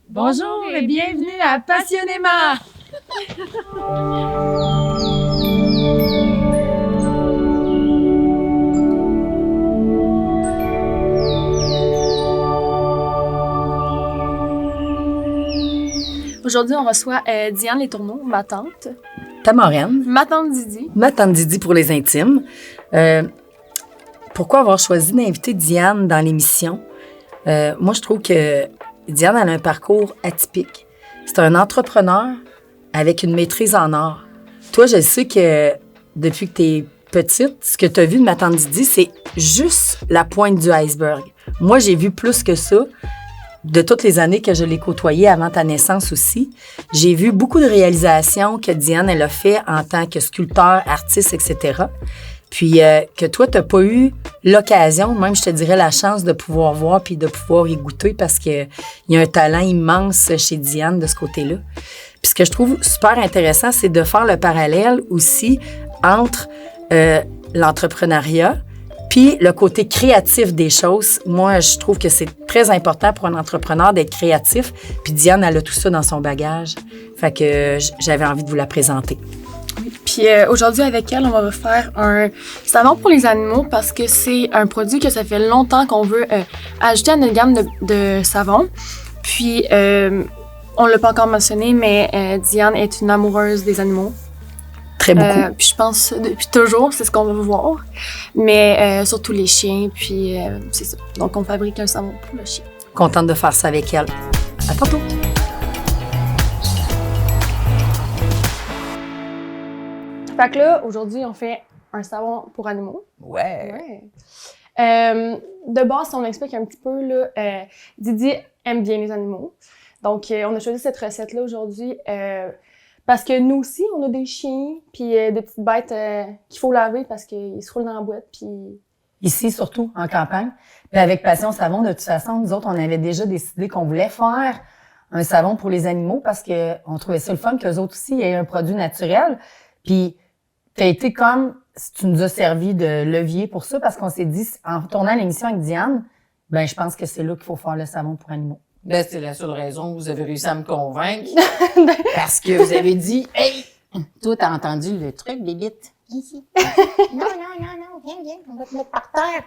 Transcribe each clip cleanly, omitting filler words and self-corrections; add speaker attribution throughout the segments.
Speaker 1: Bonjour et bienvenue à Passionnément!
Speaker 2: Aujourd'hui, on reçoit Diane Letourneau, ma tante.
Speaker 3: Ta marraine.
Speaker 2: Ma tante Didi.
Speaker 3: Ma tante Didi pour les intimes. Pourquoi avoir choisi d'inviter Diane dans l'émission? Moi, je trouve que Diane a un parcours atypique. C'est un entrepreneur avec une maîtrise en art. Toi, je sais que depuis que tu es petite, ce que tu as vu de ma tante Didi, c'est juste la pointe du iceberg. Moi, j'ai vu plus que ça. De toutes les années que je l'ai côtoyée avant ta naissance aussi, j'ai vu beaucoup de réalisations que Diane, elle a fait en tant que sculpteur, artiste, etc. Puis que toi, tu n'as pas eu l'occasion, même je te dirais la chance de pouvoir voir puis de pouvoir y goûter parce qu'il y a un talent immense chez Diane de ce côté-là. Puis ce que je trouve super intéressant, c'est de faire le parallèle aussi entre l'entrepreneuriat puis le côté créatif des choses. Moi, je trouve que c'est très important pour un entrepreneur d'être créatif. Puis Diane, elle a tout ça dans son bagage. Fait que j'avais envie de vous la présenter.
Speaker 2: Puis aujourd'hui, avec elle, on va faire un savon pour les animaux parce que c'est un produit que ça fait longtemps qu'on veut ajouter à notre gamme de savons. Puis, on l'a pas encore mentionné, mais Diane est une amoureuse des animaux.
Speaker 3: Très beaucoup.
Speaker 2: Puis je pense depuis toujours, c'est ce qu'on va voir. Mais surtout les chiens, puis c'est ça. Donc on fabrique un savon pour le chien.
Speaker 3: Contente de faire ça avec elle. À tantôt.
Speaker 2: Fait que là, aujourd'hui, on fait un savon pour animaux.
Speaker 3: Ouais.
Speaker 2: De base, si on explique un petit peu, là, Didi aime bien les animaux. Donc, on a choisi cette recette-là aujourd'hui parce que nous aussi, on a des chiens puis des petites bêtes qu'il faut laver parce qu'ils se roulent dans la boîte. Puis
Speaker 3: Ici, surtout, en campagne. Puis avec Passion Savon, de toute façon, nous autres, on avait déjà décidé qu'on voulait faire un savon pour les animaux parce que on trouvait ça le fun qu'eux autres aussi aient un produit naturel. Puis, t'as été comme, tu nous as servi de levier pour ça parce qu'on s'est dit, en tournant l'émission avec Diane, ben je pense que c'est là qu'il faut faire le savon pour animaux.
Speaker 1: Ben, c'est la seule raison que vous avez réussi à me convaincre. Parce que vous avez dit, hey, toi, t'as entendu le truc, Bébite? Ici. Non, viens, on va te mettre par terre.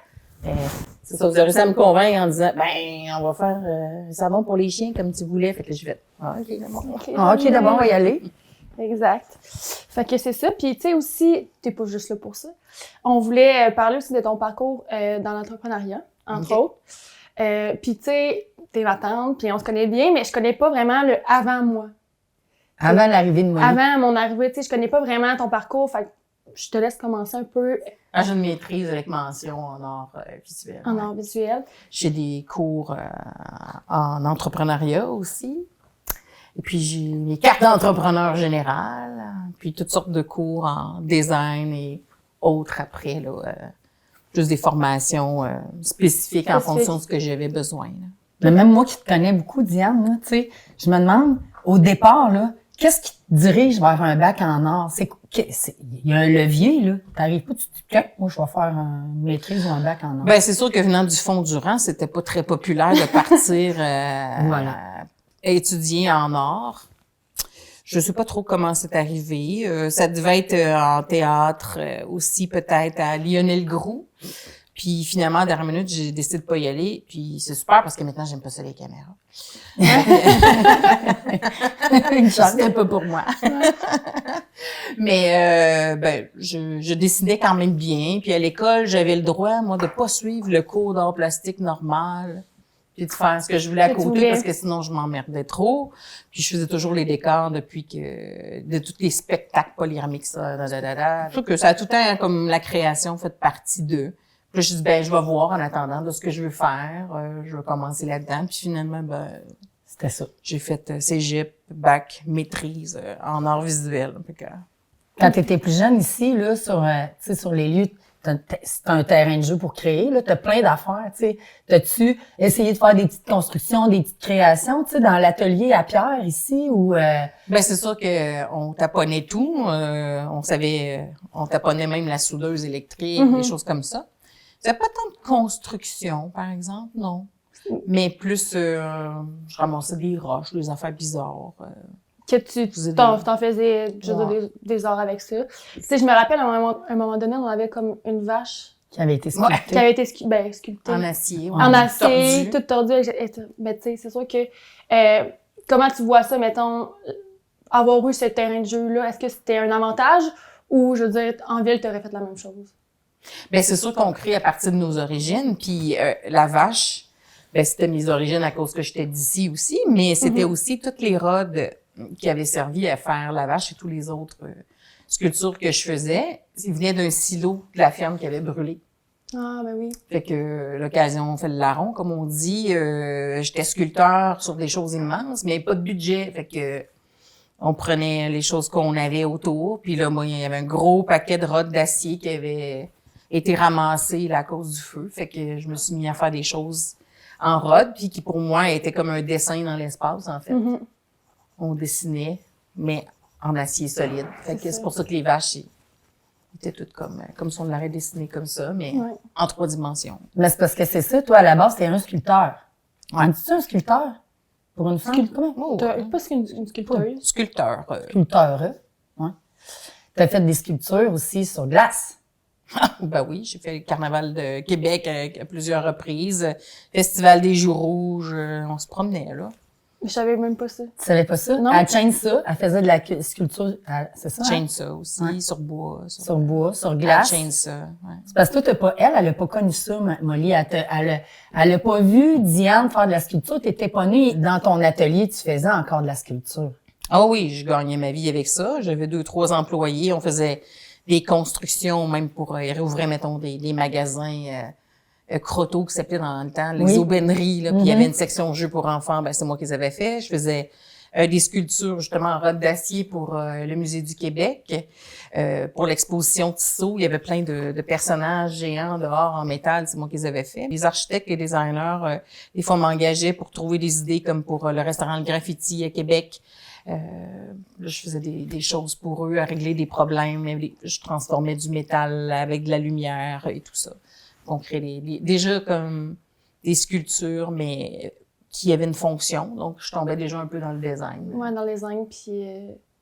Speaker 1: C'est ça, vous avez réussi à me convaincre en disant, ben, on va faire un savon pour les chiens comme tu voulais. Fait que je vais, OK, d'abord.
Speaker 3: OK, d'abord, on va y aller.
Speaker 2: Exact. Fait que c'est ça. Puis tu sais aussi, t'es pas juste là pour ça. On voulait parler aussi de ton parcours dans l'entrepreneuriat, entre autres. Puis tu sais, t'es ma tante, puis on se connaît bien, mais je connais pas vraiment le avant moi.
Speaker 3: Avant l'arrivée de Molly.
Speaker 2: Avant mon arrivée, tu sais, je connais pas vraiment ton parcours. Fait que je te laisse commencer un peu.
Speaker 1: J'ai une maîtrise avec mention en art visuel.
Speaker 2: En art visuel.
Speaker 1: J'ai des cours en entrepreneuriat aussi. Et puis, j'ai mes cartes d'entrepreneur général, puis toutes sortes de cours en design et autres après, là. Juste des formations spécifiques en fonction de ce que j'avais besoin, là.
Speaker 3: Mais même moi qui te connais beaucoup, Diane, là, tu sais, je me demande, au départ, là, qu'est-ce qui te dirige vers un bac en art? Il y a un levier, là. T'arrives pas, tu te dis, moi, je vais faire une maîtrise ou un bac en art.
Speaker 1: Ben, c'est sûr que venant du fond du rang, c'était pas très populaire de partir, étudier en art. Je sais pas trop comment c'est arrivé. Ça devait être en théâtre aussi, peut-être à Lionel Groux. Puis finalement, à la dernière minute, j'ai décidé de pas y aller. Puis c'est super parce que maintenant, j'aime pas ça les caméras. C'était pas pour moi. Mais je dessinais quand même bien. Puis à l'école, j'avais le droit, moi, de pas suivre le cours d'art plastique normal. Puis de faire ce que je voulais à côté parce que sinon je m'emmerdais trop. Puis je faisais toujours les décors de tous les spectacles polyamiques, ça. Je trouve que ça a tout le temps comme la création fait partie d'eux. Puis je dis je vais voir en attendant de ce que je veux faire. Je vais commencer là-dedans. Puis finalement,
Speaker 3: c'était ça.
Speaker 1: J'ai fait cégep, bac, maîtrise en art visuel.
Speaker 3: Quand t'étais plus jeune ici, là, sur les lieux, c'est un terrain de jeu pour créer, là. T'as plein d'affaires, tu sais. T'as-tu essayé de faire des petites constructions, des petites créations, tu sais, dans l'atelier à Pierre, ici, ou
Speaker 1: c'est sûr que on taponnait tout. On taponnait même la soudeuse électrique, des choses comme ça. C'était pas tant de construction, par exemple, non. Mais plus, je ramassais des roches, des affaires bizarres.
Speaker 2: Que tu t'en faisais des arts avec ça. Tu sais, je me rappelle, à un moment donné, on avait comme une vache
Speaker 3: Qui avait été sculptée.
Speaker 2: qui avait été sculptée.
Speaker 1: En acier.
Speaker 2: En acier, toute tordue. Mais tu sais, c'est sûr que... comment tu vois ça, mettons, avoir eu ce terrain de jeu-là? Est-ce que c'était un avantage ou, je veux dire, en ville, tu aurais fait la même chose?
Speaker 1: Ben c'est sûr qu'on crée à partir de nos origines. Puis la vache, ben c'était mes origines à cause que j'étais d'ici aussi, mais c'était aussi toutes les rods qui avaient servi à faire la vache et tous les autres sculptures que je faisais. Ils venaient d'un silo de la ferme qui avait brûlé.
Speaker 2: Ah, ben oui.
Speaker 1: Fait que l'occasion fait le larron, comme on dit. J'étais sculpteur sur des choses immenses, mais pas de budget. Fait que on prenait les choses qu'on avait autour. Puis là, moi, il y avait un gros paquet de rods d'acier qui avait été ramassé là, à cause du feu. Fait que je me suis mis à faire des choses en rod, puis qui pour moi était comme un dessin dans l'espace, en fait. On dessinait, mais en acier solide. Fait que c'est pour ça que les vaches étaient toutes comme si on l'avait dessiné comme ça, mais en 3 dimensions.
Speaker 3: Mais c'est parce que c'est ça, toi, à la base, t'es un sculpteur.
Speaker 1: Ouais.
Speaker 3: Es-tu un sculpteur? Pour une femme? Comment?
Speaker 1: Oh,
Speaker 2: Pas une sculpteuse.
Speaker 1: sculpteur.
Speaker 3: Sculpteur, hein? Ouais. T'as fait des sculptures aussi sur glace.
Speaker 1: Ben oui, j'ai fait le Carnaval de Québec à plusieurs reprises. Festival des Joues Rouges, on se promenait, là.
Speaker 2: Je savais même pas ça.
Speaker 3: Tu savais pas ça?
Speaker 2: Non.
Speaker 3: Elle chaîne ça. Elle faisait de la sculpture, c'est ça?
Speaker 1: Chaîne
Speaker 3: Hein?
Speaker 1: ça aussi,
Speaker 3: Ouais.
Speaker 1: sur bois.
Speaker 3: Sur bois, sur
Speaker 1: Elle
Speaker 3: glace.
Speaker 1: chaîne ça, ouais.
Speaker 3: C'est parce que toi, elle a pas connu ça, Molly. Elle a pas vu Diane faire de la sculpture. T'étais pas née dans ton atelier, tu faisais encore de la sculpture.
Speaker 1: Ah oui, je gagnais ma vie avec ça. J'avais 2-3 employés. On faisait des constructions, même pour réouvrir, mettons, des magasins Croteau qui s'appelait dans le temps, les aubaineries, là. Puis il y avait une section jeux pour enfants, ben c'est moi qui les avais fait. Je faisais des sculptures, justement, en robe d'acier pour le Musée du Québec. Pour l'exposition Tissot, il y avait plein de personnages géants dehors en métal, c'est moi qui les avais fait. Les architectes et designers, des fois m'engageaient pour trouver des idées, comme pour le restaurant Le Graffiti à Québec. Là, je faisais des choses pour eux, à régler des problèmes. Je transformais du métal avec de la lumière et tout ça. On crée déjà comme des sculptures, mais qui avaient une fonction. Donc, je tombais déjà un peu dans le design.
Speaker 2: Ouais, dans le design, puis...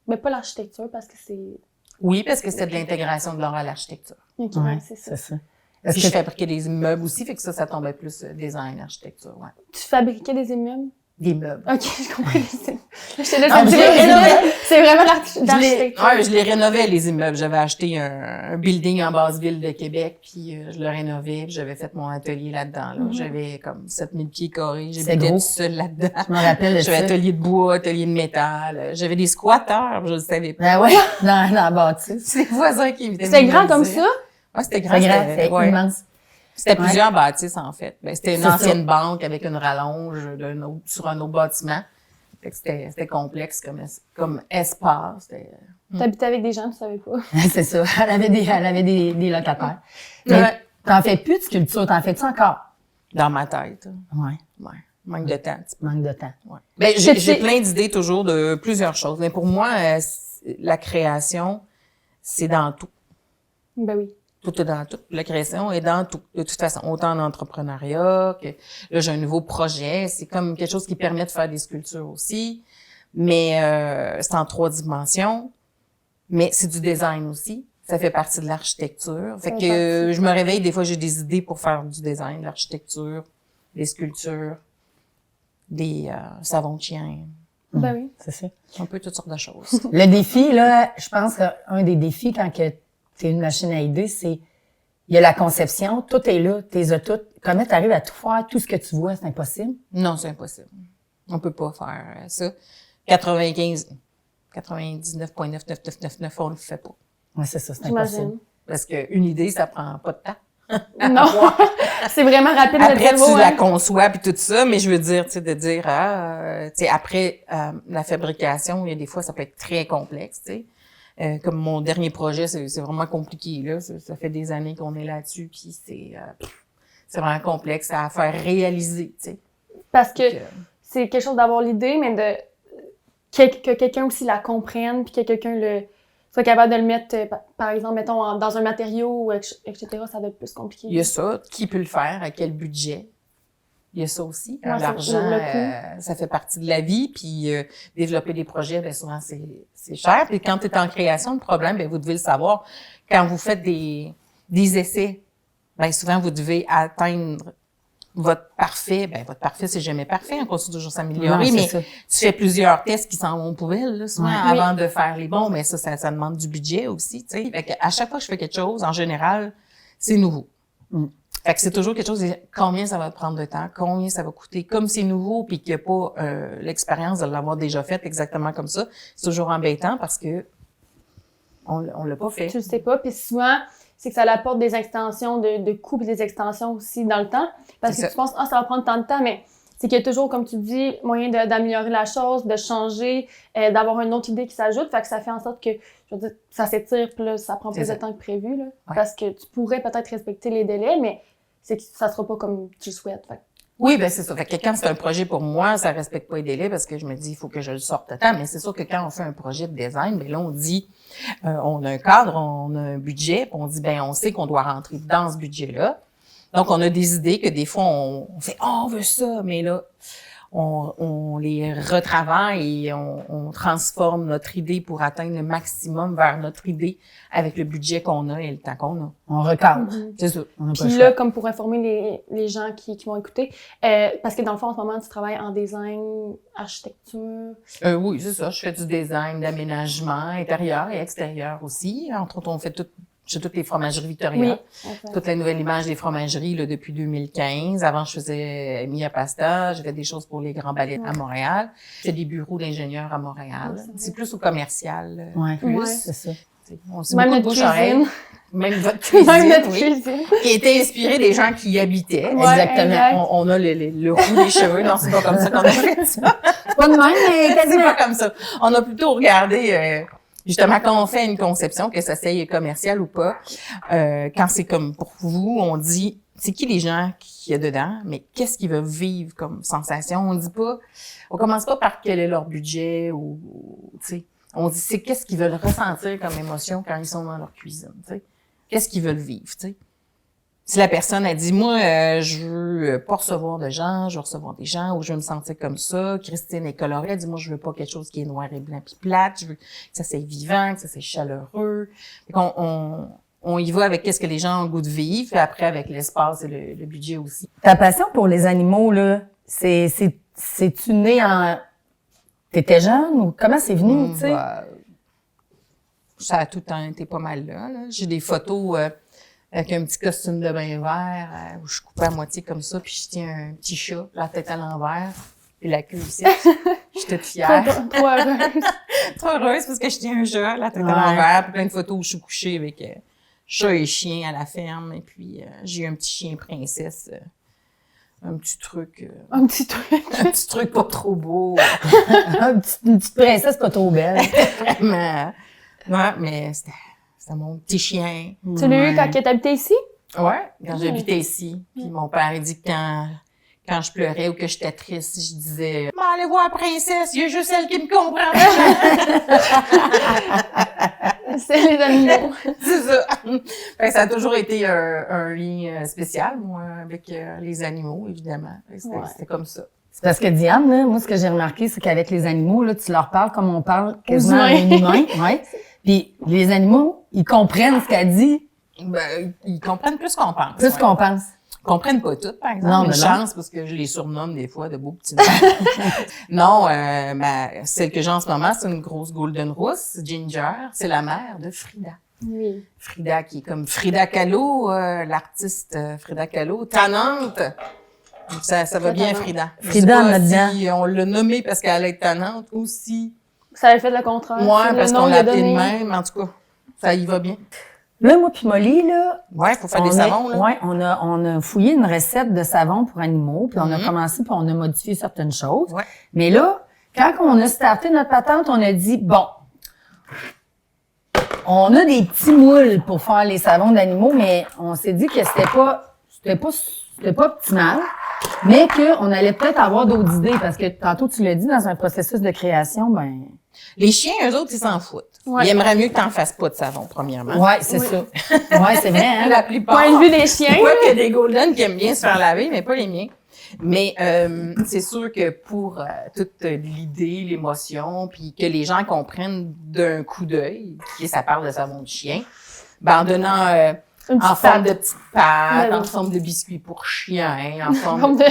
Speaker 2: mais pas l'architecture, parce que c'est...
Speaker 1: Oui, parce que c'était de l'intégration de l'art à l'architecture.
Speaker 2: OK,
Speaker 3: Ouais,
Speaker 2: c'est ça.
Speaker 3: c'est ça.
Speaker 1: Puis je fabriquais des immeubles aussi, fait que ça tombait plus design, architecture, ouais.
Speaker 2: Tu fabriquais des immeubles?
Speaker 1: Des meubles.
Speaker 2: OK, je comprends. J'étais là,
Speaker 3: Ah,
Speaker 2: c'est vraiment l'architecture.
Speaker 1: Ouais, je les rénovais, les immeubles. J'avais acheté un building en basse-ville de Québec, puis je le rénovais, puis j'avais fait mon atelier là-dedans. Là. J'avais comme 7000 pieds carrés. J'habitais tout seul là-dedans.
Speaker 3: Je me rappelle de ça.
Speaker 1: J'avais atelier de bois, atelier de métal. J'avais des squatteurs, je le savais pas.
Speaker 3: Ben ouais, dans la bâtisse.
Speaker 1: C'est les voisins qui étaient
Speaker 2: C'était grand comme ça?
Speaker 1: Ouais, c'était grand.
Speaker 3: C'était immense.
Speaker 1: C'était plusieurs bâtisses, en fait. Ben, c'était une ancienne
Speaker 3: ça.
Speaker 1: banque avec une rallonge sur un autre bâtiment. Fait que c'était complexe comme espace.
Speaker 2: T'habitais avec des gens, tu savais pas?
Speaker 3: C'est ça. Elle avait des locataires. Mais t'en fais plus de sculpture, t'en fais-tu encore?
Speaker 1: Dans ma tête.
Speaker 3: Ouais.
Speaker 1: Ouais. Manque de temps.
Speaker 3: Manque de temps.
Speaker 1: Ouais. Ben, j'ai plein d'idées toujours de plusieurs choses. Mais pour moi, la création, c'est dans tout.
Speaker 2: Ben oui.
Speaker 1: Tout est dans tout. La création est dans tout. De toute façon, autant en entrepreneuriat que là, j'ai un nouveau projet. C'est comme quelque chose qui permet de faire des sculptures aussi. Mais c'est en 3 dimensions. Mais c'est du design aussi. Ça fait partie de l'architecture. Fait que je me réveille, des fois, j'ai des idées pour faire du design, de l'architecture, des sculptures, des savons de chien.
Speaker 2: Ben oui.
Speaker 3: C'est ça.
Speaker 1: Un peu toutes sortes de choses.
Speaker 3: Le défi, là, je pense qu'un des défis quand que t'es une machine à idées, c'est il y a la conception, tout est là, t'es à tout. Comment t'arrives à tout faire, tout ce que tu vois, c'est impossible?
Speaker 1: Non, c'est impossible. On peut pas faire ça. 99,99999, on le fait pas.
Speaker 3: Ouais, c'est ça, c'est impossible.
Speaker 2: J'imagine.
Speaker 1: Parce qu'une idée, ça prend pas de temps.
Speaker 2: Non. C'est vraiment rapide.
Speaker 1: Après,
Speaker 2: le
Speaker 1: tu
Speaker 2: cerveau,
Speaker 1: la
Speaker 2: hein.
Speaker 1: conçois puis tout ça, mais je veux dire, tu sais, de dire, tu sais, après la fabrication, il y a des fois, ça peut être très complexe, tu sais. Comme mon dernier projet, c'est vraiment compliqué, là. Ça fait des années qu'on est là-dessus, puis c'est vraiment complexe à faire réaliser, tu sais.
Speaker 2: Parce que c'est quelque chose d'avoir l'idée, mais que quelqu'un aussi la comprenne, puis que quelqu'un soit capable de le mettre, par exemple, mettons, dans un matériau, etc., ça va être plus compliqué.
Speaker 1: Il y a ça. Qui peut le faire? À quel budget? Il y a ça aussi.
Speaker 2: Ouais,
Speaker 1: L'argent,
Speaker 2: le coût.
Speaker 1: ça fait partie de la vie. Puis développer des projets, bien souvent, c'est cher. Puis quand tu es en création, le problème, bien, vous devez le savoir, quand vous faites des essais, bien souvent, vous devez atteindre votre parfait. Bien, votre parfait, c'est jamais parfait. On continue toujours s'améliorer.
Speaker 3: Non,
Speaker 1: Mais
Speaker 3: c'est ça.
Speaker 1: tu fais plusieurs tests qui s'en vont aux poubelles, là, souvent,
Speaker 2: Ouais.
Speaker 1: avant de faire les bons. Mais ça demande du budget aussi, tu sais. Fait que à chaque fois que je fais quelque chose, en général, c'est nouveau. Fait que c'est toujours quelque chose de combien ça va te prendre de temps, combien ça va coûter. Comme c'est nouveau puis qu'il n'y a pas l'expérience de l'avoir déjà fait exactement comme ça, c'est toujours embêtant parce que on l'a pas fait.
Speaker 2: Tu le sais pas. Puis souvent, c'est que ça apporte des extensions de coûts et des extensions aussi dans le temps. Parce
Speaker 1: C'est
Speaker 2: que
Speaker 1: ça.
Speaker 2: tu penses, ça va prendre tant de temps, mais c'est qu'il y a toujours, comme tu dis, moyen d'améliorer la chose, de changer, d'avoir une autre idée qui s'ajoute. Fait que ça fait en sorte que, je veux dire, ça s'étire, puis là, ça prend plus
Speaker 1: C'est
Speaker 2: de
Speaker 1: ça.
Speaker 2: temps que prévu, là.
Speaker 1: Ouais.
Speaker 2: Parce que tu pourrais peut-être respecter les délais, mais c'est que ça sera pas comme tu le souhaites. Fait que
Speaker 1: Oui, ben c'est ça. Fait que quand c'est un projet pour moi, ça respecte pas les délais parce que je me dis il faut que je le sorte à temps. Mais c'est sûr que quand on fait un projet de design, ben là on dit on a un cadre, on a un budget, puis on dit ben on sait qu'on doit rentrer dans ce budget-là. Donc on a des idées que des fois on fait on veut ça, mais là on les retravaille et on transforme notre idée pour atteindre le maximum vers notre idée avec le budget qu'on a et le temps qu'on a.
Speaker 3: On recadre.
Speaker 1: C'est ça.
Speaker 3: On n'a pas
Speaker 2: Puis
Speaker 3: le
Speaker 2: là,
Speaker 3: choix.
Speaker 2: comme pour informer les gens qui vont écouter, parce que dans le fond, en ce moment, tu travailles en design, architecture.
Speaker 1: Oui, c'est ça. Je fais du design, d'aménagement intérieur et extérieur aussi. Entre autres, on fait toutes les fromageries Victoria.
Speaker 2: Enfin.
Speaker 1: Toute la nouvelle image des fromageries là, depuis 2015. Avant, je faisais Mia Pasta. J'ai fait des choses pour les grands ballets à Montréal. J'ai des bureaux d'ingénieurs à Montréal.
Speaker 2: Ouais, c'est
Speaker 1: C'est plus au commercial.
Speaker 3: Ouais.
Speaker 1: Plus.
Speaker 2: Ouais.
Speaker 3: C'est ça.
Speaker 1: On s'est
Speaker 2: Même
Speaker 1: beaucoup de
Speaker 2: notre
Speaker 1: bouche-oreille.
Speaker 2: cuisine.
Speaker 1: Même votre cuisine,
Speaker 2: Même notre
Speaker 1: oui,
Speaker 2: cuisine.
Speaker 1: qui était inspirée des gens qui y habitaient.
Speaker 2: Ouais,
Speaker 3: Exactement.
Speaker 2: exact.
Speaker 1: On a le roux des cheveux. Non, c'est pas comme ça qu'on a fait ça.
Speaker 3: C'est pas de même, mais
Speaker 1: C'est
Speaker 3: quasiment.
Speaker 1: pas comme ça. On a plutôt regardé, justement, quand on fait une conception, que ça soit commercial ou pas, quand c'est comme pour vous, on dit, c'est qui les gens qu'il y a dedans, mais qu'est-ce qu'ils veulent vivre comme sensation? On dit pas, on commence pas par quel est leur budget ou tu sais. On dit, c'est qu'est-ce qu'ils veulent ressentir comme émotion quand ils sont dans leur cuisine, tu sais. Qu'est-ce qu'ils veulent vivre, tu sais. Si la personne a dit, moi, je veux pas recevoir de gens, je veux recevoir des gens, ou je veux me sentir comme ça. Christine est colorée, elle dit, moi, je veux pas quelque chose qui est noir et blanc puis plate, je veux que ça soit vivant, que ça soit chaleureux. Fait qu'on on y va avec qu'est-ce que les gens ont le goût de vivre, et après avec l'espace et le budget aussi.
Speaker 3: Ta passion pour les animaux, là, c'est-tu né en... T'étais jeune ou comment c'est venu, tu sais?
Speaker 1: Bah, ça a tout le temps été pas mal là. J'ai des photos avec un petit costume de bain vert où je coupais à moitié comme ça, puis je tiens un petit chat, la tête à l'envers, et la queue ici. Je suis toute fière.
Speaker 2: Trop heureuse.
Speaker 1: Trop heureuse parce que je tiens un chat, la tête
Speaker 3: Ouais.
Speaker 1: à l'envers, puis plein de photos où je suis couchée avec chat et chien à la ferme, et puis j'ai eu un petit chien princesse, un petit truc,
Speaker 2: Un petit truc.
Speaker 1: un petit truc pas trop beau,
Speaker 3: Une petite princesse pas trop belle.
Speaker 1: vraiment. Ouais, mais c'était mon petit chien.
Speaker 2: Tu l'as eu quand tu habitais ici?
Speaker 1: Ouais, quand j'habitais ici. Puis mon père, il dit que quand je pleurais ou que j'étais triste, je disais « allez voir la princesse, il y a juste elle qui me comprend. »
Speaker 2: C'est les animaux.
Speaker 1: C'est ça. Fait que ça a toujours été un lien spécial, moi, avec les animaux, évidemment. Fait que C'était comme ça.
Speaker 3: C'est parce que Diane, là, moi, ce que j'ai remarqué, c'est qu'avec les animaux, là, tu leur parles comme on parle quasiment à un humain. Ouais. Puis les animaux, ils comprennent ce qu'elle dit
Speaker 1: Ben, ils comprennent plus qu'on pense.
Speaker 3: plus
Speaker 1: ouais.
Speaker 3: qu'on pense.
Speaker 1: Ils comprennent pas tout, par exemple.
Speaker 3: Non,
Speaker 1: Une
Speaker 3: mais non.
Speaker 1: chance, parce que je les surnomme des fois de beaux petits noms. Non, celle que j'ai en ce moment, c'est une grosse golden rousse, Ginger. C'est la mère de Frida.
Speaker 2: Oui.
Speaker 1: Frida, qui est comme Frida Kahlo, l'artiste Frida Kahlo, tannante. Donc, ça va bien,
Speaker 2: tannante.
Speaker 1: Frida. Je
Speaker 3: Frida,
Speaker 1: sais pas
Speaker 3: là-dedans.
Speaker 1: si on l'a nommée parce qu'elle est tannante ou si...
Speaker 2: Ça avait fait le contraire.
Speaker 1: Moi,
Speaker 2: C'est le
Speaker 1: parce
Speaker 2: nom
Speaker 1: qu'on
Speaker 2: qu'il
Speaker 1: l'a
Speaker 2: a
Speaker 1: appelé de
Speaker 2: donné.
Speaker 1: même. En tout cas, ça y va bien.
Speaker 3: Là, moi puis Molly, là,
Speaker 1: Ouais, faut faire des savons, là.
Speaker 3: Ouais, on a fouillé une recette de savon pour animaux, puis on a
Speaker 1: Mhm.
Speaker 3: commencé, puis on a modifié certaines choses.
Speaker 1: Ouais.
Speaker 3: Mais là, quand on a starté notre patente, on a dit, bon, on a des petits moules pour faire les savons d'animaux, mais on s'est dit que c'était pas optimal, mais qu'on allait peut-être avoir d'autres idées, parce que tantôt, tu l'as dit, dans un processus de création, ben,
Speaker 1: Les chiens, eux autres, ils s'en foutent.
Speaker 2: Ouais.
Speaker 1: Ils aimeraient mieux que t'en fasses pas de savon, premièrement.
Speaker 3: ouais, c'est ça. Ouais, c'est vrai, hein?
Speaker 1: La plupart.
Speaker 2: Point de vue des chiens.
Speaker 1: Quoi qu'il y a des golden qui aiment bien se faire laver, mais pas les miens. Mais c'est sûr que pour toute l'idée, l'émotion, puis que les gens comprennent d'un coup d'œil que ça parle de savon de chien, ben en donnant en forme de petite pâte, en forme de biscuit pour chien, en forme de...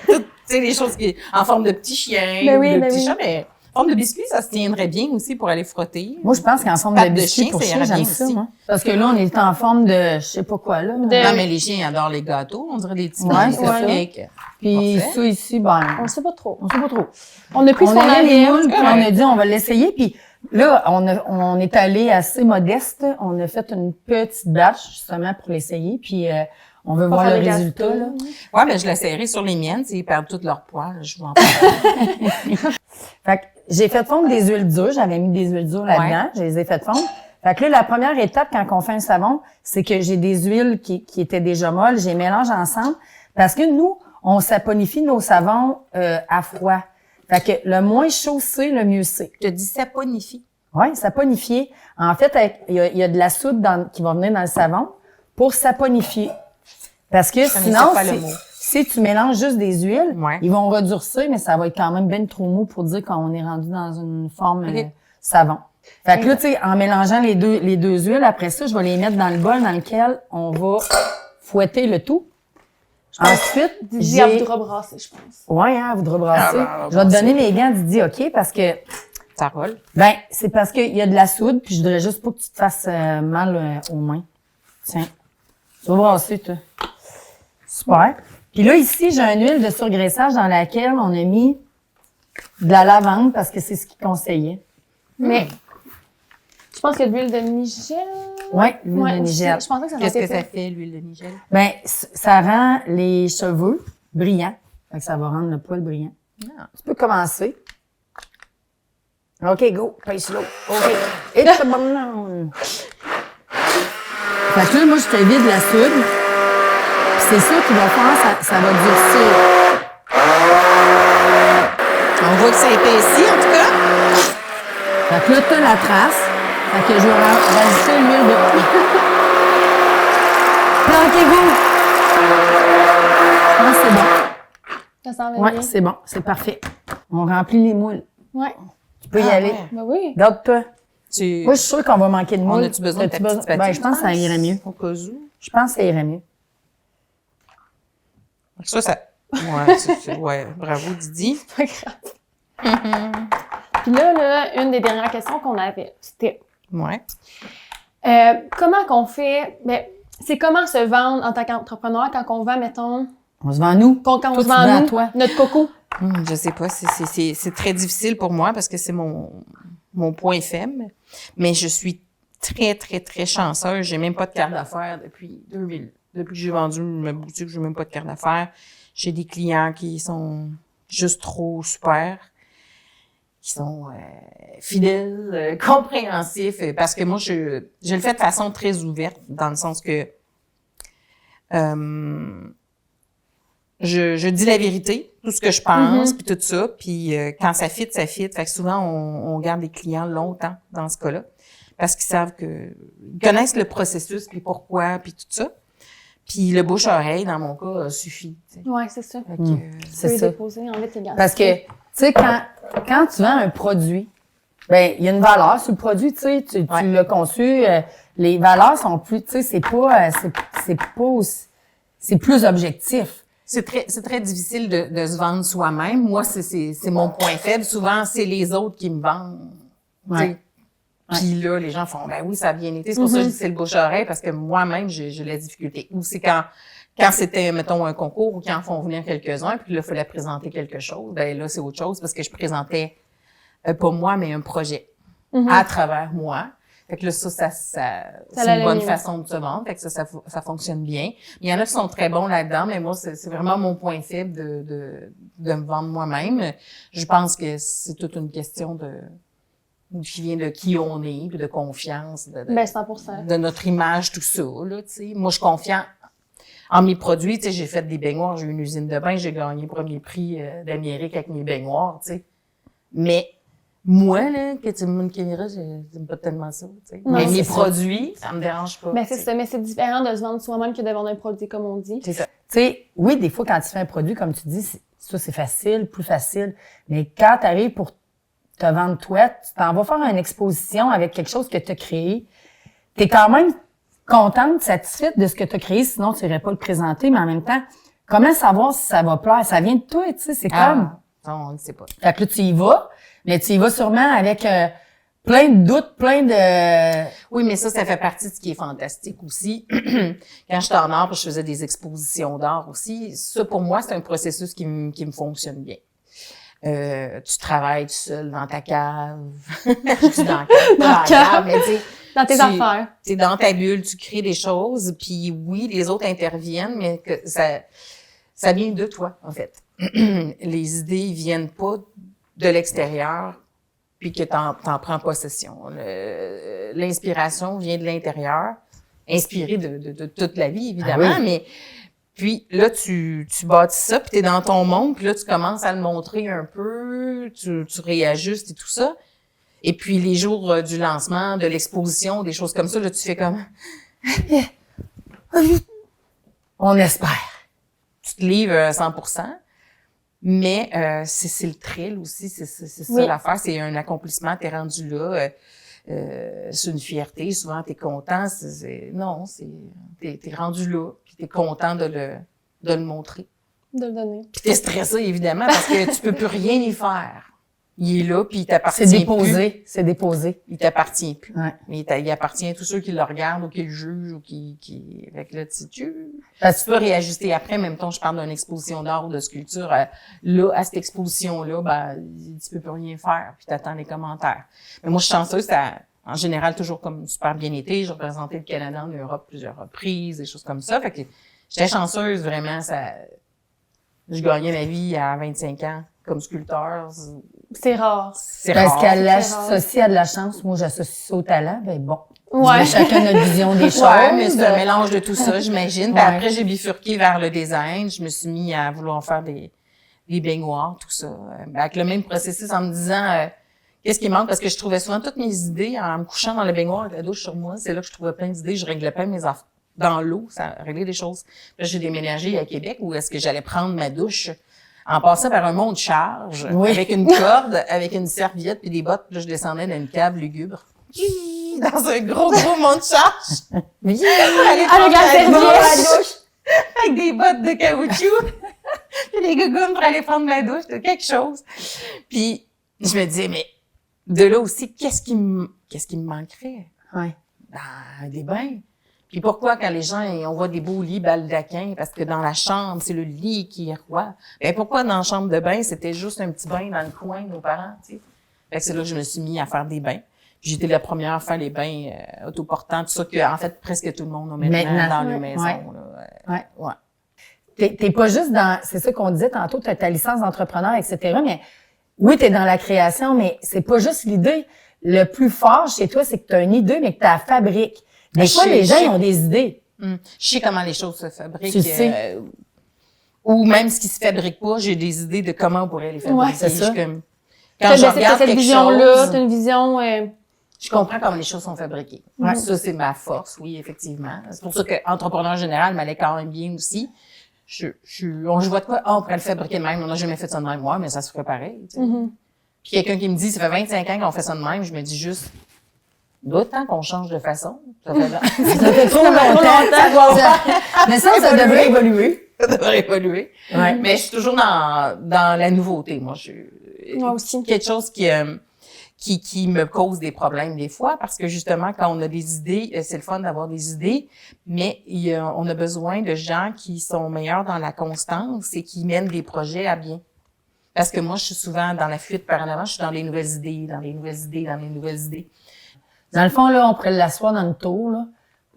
Speaker 1: Toutes, tu sais, les choses qui... En forme de petit chien, de petit chat, mais en forme de biscuit, ça se tiendrait bien aussi pour aller frotter.
Speaker 3: Moi, je pense qu'en forme de biscuit pour chien, j'aime ça, moi. Parce que là, on est en forme de, je sais pas quoi, là.
Speaker 1: Non, mais les chiens adorent les gâteaux. On dirait des petits cupcakes.
Speaker 3: Puis ça ici, ben...
Speaker 2: On sait pas trop.
Speaker 3: On sait pas trop.
Speaker 2: On a pris son
Speaker 3: les moules, puis on a dit, on va l'essayer, puis là, on est allé assez modeste. On a fait une petite batch, justement, pour l'essayer, puis on veut voir le résultat, là.
Speaker 1: Ouais, mais je l'essayerai sur les miennes, ils perdent tout leur poids, je vais en parler.
Speaker 3: Fait que j'ai fait fondre des huiles dures. J'avais mis des huiles dures là-dedans. Je les ai fait fondre. Fait que là, la première étape, quand on fait un savon, c'est que j'ai des huiles qui étaient déjà molles. Je les mélange ensemble. Parce que nous, on saponifie nos savons à froid. Fait que le moins chaud c'est, le mieux c'est.
Speaker 1: Je te dis saponifie.
Speaker 3: Oui, saponifier. En fait, il y a de la soude qui va venir dans le savon pour saponifier. Parce que sinon, si tu mélanges juste des huiles, ils vont redurcir, mais ça va être quand même bien trop mou pour dire qu'on est rendu dans une forme savon. Fait que là, tu sais, en mélangeant les deux huiles, après ça, je vais les mettre dans le bol dans lequel on va fouetter le tout. Ensuite,
Speaker 2: Didier, elle voudra brasser, je pense.
Speaker 3: Ouais, elle voudra brasser. Je vais te donner mes gants, Didier, OK? Parce que...
Speaker 1: Ça roule.
Speaker 3: Ben, c'est parce qu'il y a de la soude, puis je voudrais juste pas que tu te fasses mal aux mains. Tiens. Tu vas brasser, toi. Super. Puis là, ici, j'ai une huile de surgraissage dans laquelle on a mis de la lavande parce que c'est ce qu'il conseillait.
Speaker 2: Mais, je pense que l'huile de Nigel...
Speaker 3: Oui, l'huile de Nigel.
Speaker 2: Je pensais que ça
Speaker 1: Qu'est-ce que ça fait, l'huile de Nigel?
Speaker 3: Ben, ça rend les cheveux brillants. Fait que ça va rendre le poil brillant.
Speaker 1: Ah.
Speaker 3: Tu peux commencer. OK, go. Pace slow. OK. Et c'est bon. Fait que là, moi, je te vide la soude. C'est ça qui va faire, ça va durcir.
Speaker 1: On voit que ça épaissit, en tout cas.
Speaker 3: Fait que là, t'as la trace. Fait que je vais rajouter l'huile de... Plantez-vous! Je pense que c'est bon.
Speaker 2: Ça sent bien.
Speaker 3: Ouais, c'est bon. C'est parfait. On remplit les moules.
Speaker 2: Ouais.
Speaker 3: Tu peux y aller.
Speaker 2: Ouais. Ben oui.
Speaker 3: Garde-toi. Moi, je suis sûre qu'on va manquer de moules.
Speaker 1: On a-tu besoin de ta petite patine?
Speaker 3: Ben, je pense que ça irait mieux.
Speaker 1: Au cas où.
Speaker 3: Je pense que ça irait mieux.
Speaker 1: Ça... Ouais, ouais, bravo, Didi.
Speaker 2: C'est pas grave. Puis là, une des dernières questions qu'on avait, c'était...
Speaker 1: Ouais.
Speaker 2: Comment qu'on fait... Ben, c'est comment se vendre en tant qu'entrepreneur quand on vend, mettons...
Speaker 3: On se vend nous.
Speaker 2: Quand on se vend nous,
Speaker 3: toi.
Speaker 2: notre coco.
Speaker 1: Je sais pas, c'est très difficile pour moi parce que c'est mon point faible. Mais je suis très, très, très chanceuse. J'ai même pas de carte d'affaires depuis 2000. Depuis que j'ai vendu ma boutique, j'ai même pas de carte d'affaires. J'ai des clients qui sont juste trop super, qui sont fidèles, compréhensifs, parce que moi, je le fais de façon très ouverte, dans le sens que je dis la vérité, tout ce que je pense, puis tout ça, puis quand ça fit, ça fit. Fait que souvent, on garde les clients longtemps dans ce cas-là, parce qu'ils savent ils connaissent le processus, puis pourquoi, puis tout ça. Puis le bouche-oreille, dans mon cas, suffit. T'sais.
Speaker 2: Ouais, c'est ça.
Speaker 3: C'est ça.
Speaker 2: Déposer, en fait,
Speaker 3: parce que, tu sais, quand tu vends un produit, ben il y a une valeur sur le produit, tu sais, tu l'as conçu, les valeurs sont plus, tu sais, c'est plus objectif.
Speaker 1: C'est très difficile de se vendre soi-même. Moi, c'est mon point faible. Souvent, c'est les autres qui me vendent. Ouais. Puis là, les gens font, ben oui, ça a bien été. C'est pour ça que je dis c'est le bouche-oreille, parce que moi-même, j'ai la difficulté. Ou c'est quand c'était, mettons, un concours, ou qu'ils en font venir quelques-uns, puis là, il fallait présenter quelque chose. Ben là, c'est autre chose, parce que je présentais, pas moi, mais un projet à travers moi. Fait que là, c'est une bonne façon de se vendre. Fait que ça fonctionne bien. Il y en a qui sont très bons là-dedans, mais moi, c'est vraiment mon point faible de me vendre moi-même. Je pense que c'est toute une question qui vient de qui on est, puis de confiance,
Speaker 2: ben 100%.
Speaker 1: De notre image, tout ça, là, tu sais. Moi, je suis confiante en mes produits, tu sais, j'ai fait des baignoires, j'ai eu une usine de bain, j'ai gagné le premier prix d'Amérique avec mes baignoires, tu sais. Mais moi, là, que tu me montres une caméra, j'aime pas tellement ça, tu sais. Mais mes produits, ça me dérange pas.
Speaker 2: Ben c'est ça, mais c'est différent de se vendre soi-même que de vendre un produit, comme on dit.
Speaker 1: C'est ça.
Speaker 3: sais, oui, des fois, quand tu fais un produit, comme tu dis, ça, c'est facile, plus facile. Mais quand tu arrives pour te vendre toi, tu t'en vas faire une exposition avec quelque chose que tu as créé. Tu es quand même contente, satisfaite de ce que tu as créé, sinon tu n'irais pas le présenter, mais en même temps, comment savoir si ça va plaire? Ça vient de toi, tu sais, c'est comme...
Speaker 1: Non, on ne sait pas.
Speaker 3: Fait que là, tu y vas, mais tu y vas sûrement avec plein de doutes, plein de...
Speaker 1: Oui, mais ça fait partie de ce qui est fantastique aussi. Quand j'étais en art, je faisais des expositions d'art aussi. Ça, pour moi, c'est un processus qui me fonctionne bien. Tu travailles tout seul dans ta cave. Je dis dans la cave, mais tu sais,
Speaker 2: dans tes affaires.
Speaker 1: T'es dans ta bulle, tu crées des choses, puis oui, les autres interviennent, mais que ça vient de toi, en fait. Les idées, ils viennent pas de l'extérieur, puis que t'en prends possession. L'inspiration vient de l'intérieur, inspirée de toute la vie, évidemment, mais puis là, tu bâtis ça, puis t'es dans ton monde, puis là, tu commences à le montrer un peu, tu réajustes et tout ça. Et puis, les jours du lancement, de l'exposition, des choses comme ça, là, tu fais comme...
Speaker 3: On espère.
Speaker 1: Tu te livres à 100%. Mais c'est le thrill aussi, c'est ça l'affaire, c'est un accomplissement, t'es rendu là, c'est une fierté, souvent t'es content, t'es rendu là, puis t'es content de le montrer.
Speaker 2: De le donner.
Speaker 1: Puis t'es stressé, évidemment, parce que tu peux plus rien y faire. Il est là, puis il t'appartient plus.
Speaker 3: C'est déposé.
Speaker 1: Il t'appartient plus.
Speaker 3: Ouais.
Speaker 1: Mais il appartient à tous ceux qui le regardent ou qui le jugent ou qui... Fait que là, tu peux réajuster après. Même temps, je parle d'une exposition d'art ou de sculpture. Là, à cette exposition-là, tu peux plus rien faire. Puis t'attends les commentaires. Mais moi, je suis chanceuse. En général, toujours comme super bien été. J'ai représenté le Canada en Europe plusieurs reprises, des choses comme ça. Fait que j'étais chanceuse, vraiment. Je gagnais ma vie à 25 ans comme sculpteur.
Speaker 2: C'est rare.
Speaker 3: Parce qu'elle l'associe à de la chance. Moi, j'associe ça au talent. Ben bon.
Speaker 2: Ouais.
Speaker 3: Chacun notre vision des choses.
Speaker 1: Ouais, mais c'est un mélange de tout ça, j'imagine. Puis après, j'ai bifurqué vers le design. Je me suis mis à vouloir faire des baignoires, tout ça. Avec le même processus en me disant, qu'est-ce qui manque? Parce que je trouvais souvent toutes mes idées en me couchant dans le baignoire avec la douche sur moi. C'est là que je trouvais plein d'idées. Je réglais plein mes affaires. Dans l'eau, ça réglait des choses. Puis là, j'ai déménagé à Québec où est-ce que j'allais prendre ma douche en passant par un mont de charge, avec une corde, avec une serviette puis des bottes. Puis là, je descendais dans une cave lugubre. Dans un gros mont de charge.
Speaker 2: Avec la serviette.
Speaker 1: Avec des bottes de caoutchouc. Puis des gougounes pour aller prendre ma douche, quelque chose. Puis, je me disais, mais de là aussi, qu'est-ce qui me manquerait?
Speaker 3: Ouais.
Speaker 1: Des bains. Puis pourquoi quand les gens, on voit des beaux lits baldaquins, parce que dans la chambre, c'est le lit qui est roi. Ben pourquoi dans la chambre de bain, c'était juste un petit bain dans le coin de nos parents, tu sais? Fait que c'est là que je me suis mis à faire des bains. Puis j'étais la première à faire les bains autoportants, tout ça que en fait presque tout le monde a maintenant dans les maisons.
Speaker 3: Ouais. T'es pas juste dans, c'est ça qu'on disait tantôt, t'as ta licence d'entrepreneur, etc. Mais oui, t'es dans la création, mais c'est pas juste l'idée. Le plus fort chez toi, c'est que t'as une idée, mais que t'as la fabriques. Des fois, les gens, ils ont des idées.
Speaker 1: Je sais comment les choses se fabriquent.
Speaker 3: Tu sais.
Speaker 1: Ou même ce qui se fabrique pas, j'ai des idées de comment on pourrait les fabriquer.
Speaker 3: Ouais, c'est ça.
Speaker 1: Quand je regarde
Speaker 2: cette
Speaker 1: quelque
Speaker 2: vision-là,
Speaker 1: chose,
Speaker 2: t'as une vision...
Speaker 1: je comprends comment les choses sont fabriquées.
Speaker 3: Ouais.
Speaker 1: Ça, c'est ma force, oui, effectivement. C'est pour ça que entrepreneur général m'allait quand même bien aussi. Je vois de quoi, on pourrait le fabriquer de même. On n'a jamais fait ça de même, mais ça se ferait pareil. Tu sais. Puis quelqu'un qui me dit, ça fait 25 ans qu'on fait ça de même, je me dis juste, d'autant qu'on change de façon. Ça fait
Speaker 3: trop longtemps. Mais ça devrait évoluer.
Speaker 1: Ça devrait évoluer.
Speaker 3: Ouais.
Speaker 1: Mais je suis toujours dans la nouveauté. Moi
Speaker 2: aussi.
Speaker 1: Quelque chose qui me cause des problèmes des fois, parce que justement, quand on a des idées, c'est le fun d'avoir des idées, mais on a besoin de gens qui sont meilleurs dans la constance et qui mènent des projets à bien. Parce que moi, je suis souvent dans la fuite par en avant, je suis dans les nouvelles idées.
Speaker 3: Dans le fond, là, on pourrait l'asseoir dans une tour, là,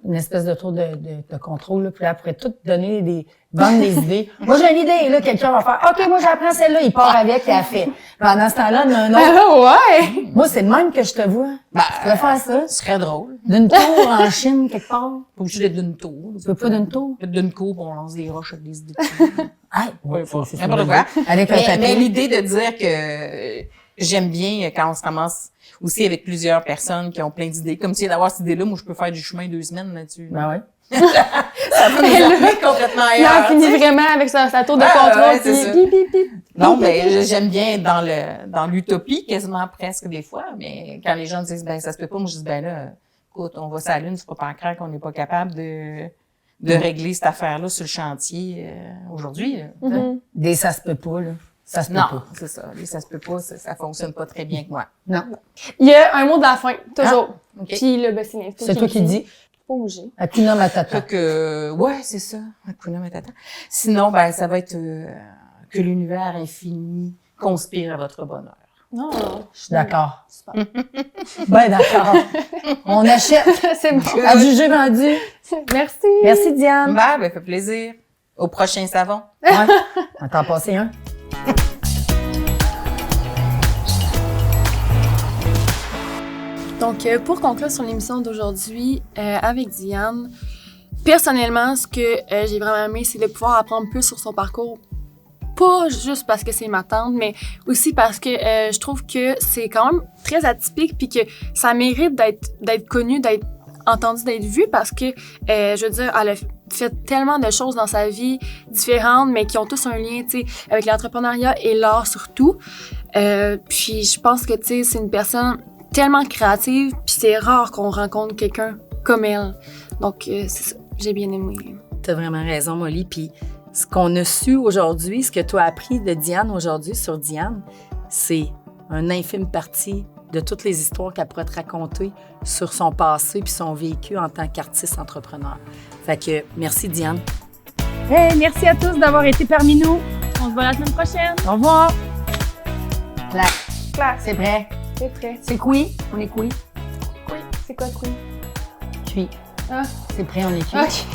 Speaker 3: une espèce de tour de contrôle, là, puis là, on pourrait tout donner vendre des idées. Moi, j'ai une idée, là, quelqu'un va faire, OK, moi, j'apprends celle-là, il part avec et elle fait. Pendant ce temps-là, non.
Speaker 2: ouais!
Speaker 3: Moi, c'est le même que je te vois. Tu pourrais faire ça.
Speaker 1: Ce serait drôle.
Speaker 3: D'une tour en Chine, quelque part.
Speaker 1: Pas obligé d'être d'une tour.
Speaker 3: Tu veux pas d'une tour?
Speaker 1: Peut-être d'une cour, on lance des roches avec des idées.
Speaker 3: C'est
Speaker 1: N'importe quoi.
Speaker 3: Avec un papier.
Speaker 1: Mais l'idée de dire que j'aime bien quand on se ramasse aussi avec plusieurs personnes qui ont plein d'idées. Comme si d'avoir cette idée-là, moi, je peux faire du chemin 2 semaines là-dessus.
Speaker 3: Ben ouais.
Speaker 1: Ça va nous amener complètement
Speaker 2: Là,
Speaker 1: ailleurs.
Speaker 2: on finit
Speaker 1: tu sais.
Speaker 2: vraiment avec sa tour de
Speaker 1: Ah,
Speaker 2: contrôle,
Speaker 1: ouais, c'est
Speaker 2: puis
Speaker 1: ça.
Speaker 2: bip, bip, bip.
Speaker 1: Non, mais j'aime bien dans l'utopie, quasiment presque des fois, mais quand les gens disent, ben, ça se peut pas, moi, je dis, ben là, écoute, on va sur la Lune, c'est pas en craindre qu'on n'est pas capable de régler cette affaire-là sur le chantier aujourd'hui. Là.
Speaker 2: Mhm.
Speaker 3: Des ça se peut pas, là. Ça se peut
Speaker 1: Non,
Speaker 3: pas.
Speaker 1: c'est ça. Les ça se peut pas, ça fonctionne pas très bien que moi.
Speaker 3: Non.
Speaker 2: Il y a un mot de la fin, toujours.
Speaker 1: OK.
Speaker 2: Puis là, ben,
Speaker 3: C'est toi qui
Speaker 2: le
Speaker 3: dis.
Speaker 2: Pas bouger.
Speaker 3: Hakuna Matata.
Speaker 1: Fait que, ouais, c'est ça. Hakuna Matata. Sinon, ben, ça va être que l'univers infini conspire à votre bonheur.
Speaker 2: Non,
Speaker 3: Je suis d'accord.
Speaker 2: super.
Speaker 3: Ben d'accord. On achète.
Speaker 2: C'est bon.
Speaker 3: À juger vendu.
Speaker 2: Merci.
Speaker 3: Merci, Diane.
Speaker 1: Ben, fait plaisir. Au prochain savon.
Speaker 3: Ouais. On t'en passer un.
Speaker 2: Donc, pour conclure sur l'émission d'aujourd'hui avec Diane, personnellement, ce que j'ai vraiment aimé, c'est de pouvoir apprendre plus sur son parcours. Pas juste parce que c'est ma tante, mais aussi parce que je trouve que c'est quand même très atypique puis que ça mérite d'être connu, d'être entendu, d'être vu parce que, je veux dire, elle a fait tellement de choses dans sa vie différentes, mais qui ont tous un lien, tu sais, avec l'entrepreneuriat et l'art surtout. Puis je pense que, tu sais, c'est une personne tellement créative, puis c'est rare qu'on rencontre quelqu'un comme elle. Donc, c'est ça. J'ai bien aimé.
Speaker 3: T'as vraiment raison, Molly. Puis ce qu'on a su aujourd'hui, ce que tu as appris de Diane aujourd'hui sur Diane, c'est une infime partie de toutes les histoires qu'elle pourrait te raconter sur son passé puis son vécu en tant qu'artiste entrepreneur. Fait que merci, Diane.
Speaker 4: Hey, merci à tous d'avoir été parmi nous. On se voit la semaine prochaine.
Speaker 3: Au revoir. Clac.
Speaker 2: Claire,
Speaker 3: C'est prêt?
Speaker 2: c'est prêt.
Speaker 3: C'est cuit? On est cuit?
Speaker 2: Oui, c'est quoi, Queen?
Speaker 3: Cuit.
Speaker 2: Ah.
Speaker 3: C'est prêt, on est cuit?
Speaker 2: Ok.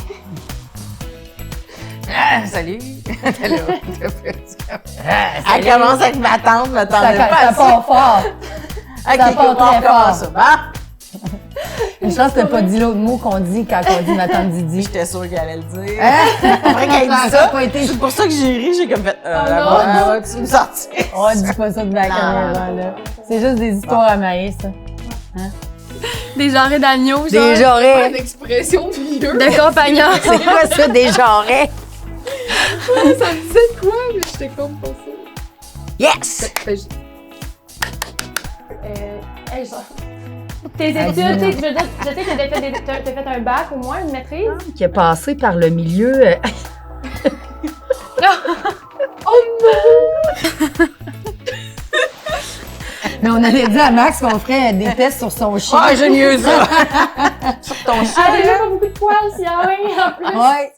Speaker 1: Ah, salut! T'es là.
Speaker 3: Ah,
Speaker 1: Elle commence avec ma tante,
Speaker 3: ça,
Speaker 1: pas
Speaker 3: ça
Speaker 1: à ça.
Speaker 3: part fort.
Speaker 1: Ok,
Speaker 3: part
Speaker 1: on
Speaker 3: très
Speaker 1: recommence
Speaker 3: fort.
Speaker 1: ça. Bon?
Speaker 3: Une chance que t'as pas dit l'autre mot qu'on dit quand on dit ma tante Didi.
Speaker 1: J'étais sûre qu'elle allait le dire.
Speaker 3: Hein?
Speaker 1: Après qu'elle
Speaker 3: Ça a
Speaker 1: dit ça,
Speaker 3: pas été-
Speaker 1: c'est pour ça que j'ai ri, j'ai comme fait,
Speaker 2: non.
Speaker 1: tu me sortir.
Speaker 3: Oh, dis pas ça de la caméra, là. C'est juste des histoires à maïs, ça.
Speaker 2: Des genres d'agneaux, genre.
Speaker 3: Des jarrets.
Speaker 5: Une expression de vieux.
Speaker 2: De compagnons.
Speaker 3: C'est quoi ça, des jarrets?
Speaker 5: Ça me disait quoi, mais j'étais comme pas sûre.
Speaker 3: Yes!
Speaker 5: Fait que
Speaker 2: Hey, genre. Tes
Speaker 3: Ah,
Speaker 2: études,
Speaker 3: dis-moi.
Speaker 2: tu sais, je veux dire, je sais que t'as fait un bac au moins, une maîtrise.
Speaker 3: Qui est passé par le milieu. Mais on avait dit à Max qu'on ferait des tests sur son chien.
Speaker 1: Ah, j'ai mieux ça. Sur ton chien.
Speaker 2: Ah, déjà pas beaucoup de poils, si ah oui, en plus.
Speaker 3: Ouais.